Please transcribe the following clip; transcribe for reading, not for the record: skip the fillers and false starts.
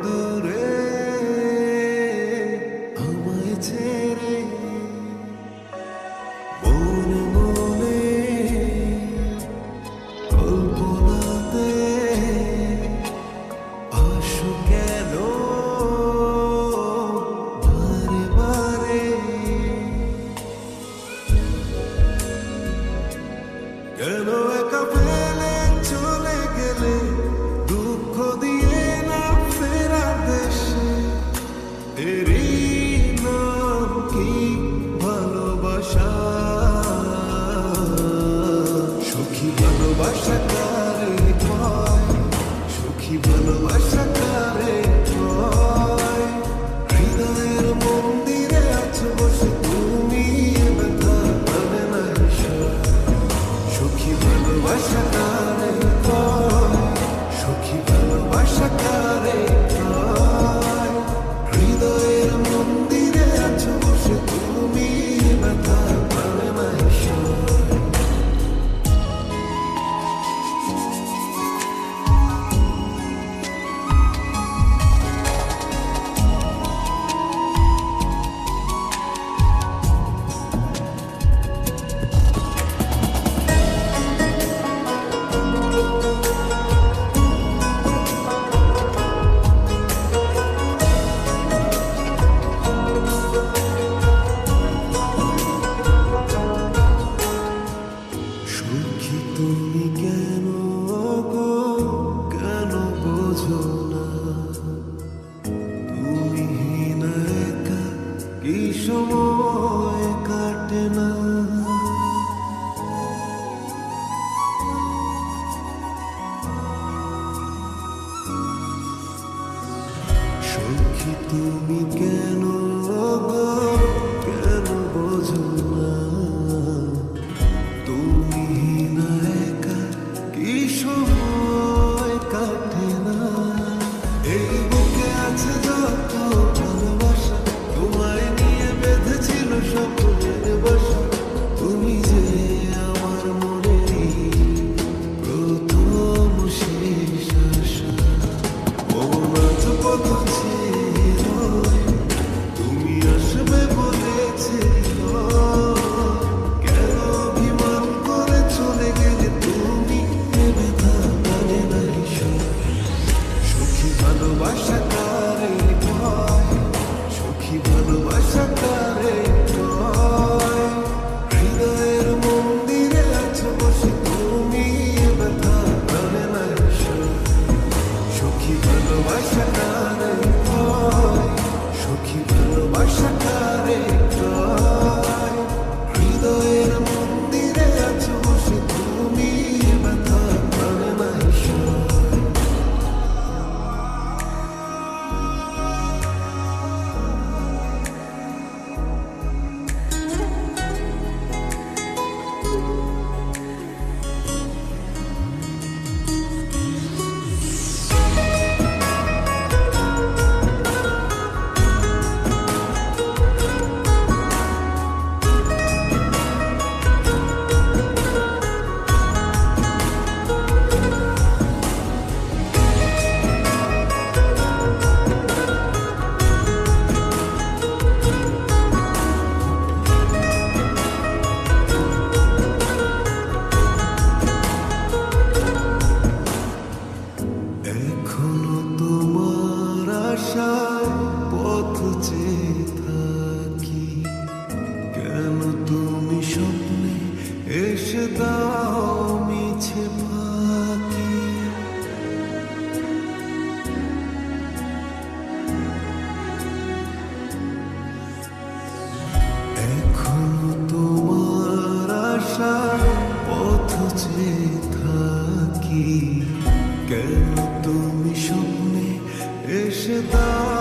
দূরে আমায় ছেড়ে মনে মনে কল্পনাতে আসো কেন বারে বারে কেন একা ফেলে চলে গেলে দুঃখ দিয়ে না ফেরা দেশে এরই নাম কি ভালোবাসা সুখী ভালোবাসা কারে কয় সুখী ভালোবাসা কারে কয় হৃদয়ের মন্দিরে আছো বসে তুমি ব্যথা পাবে না সুখী ভালোবাসা কারে কয় সুখী ভালোবাসা কারে কয় হৃদয়ের মন্দিরে আছো বসে তুমি ব্যথা পাবে না সুখী তুমি কেন গো কেন বোঝো না তুমি না একা কি সময় কাটে না সুখী তুমি কেন গো কেন বোঝো না তুমি না একা কি সময় কাটে না এই বুকে আছে যত ভালোবাসা তোমায় নিয়ে বেঁধেছিল স্বপ্নের বাসা তুমি যে আমার মনেরই প্রথম শেষ আশা মন আজ পথ ছিল তুমি আসবে বলেছিল কেন অভিমান করে চলে গেলে তুমি ব্যথা পাবে না সুখী ভালোবাসা কারে কয় সুখী ভালোবাসা কারে কয় হৃদয়ের মন্দিরে আছো বসে তুমি ব্যথা পাবে না সুখী ভালোবাসা কারে কয় সুখী ভালোবাসা কারে কয় হৃদয়ের মন্দিরে আছো বসে তুমি ব্যথা পাবে না এখনো তোমার আশায় পথ চেয়ে থাকি কেন তুমি স্বপ্নে এসে দাও মিছে ফাঁকি এখনো তোমার আশায় পথ চেয়ে থাকি কেন তুমি স্বপ্নে এসে দাও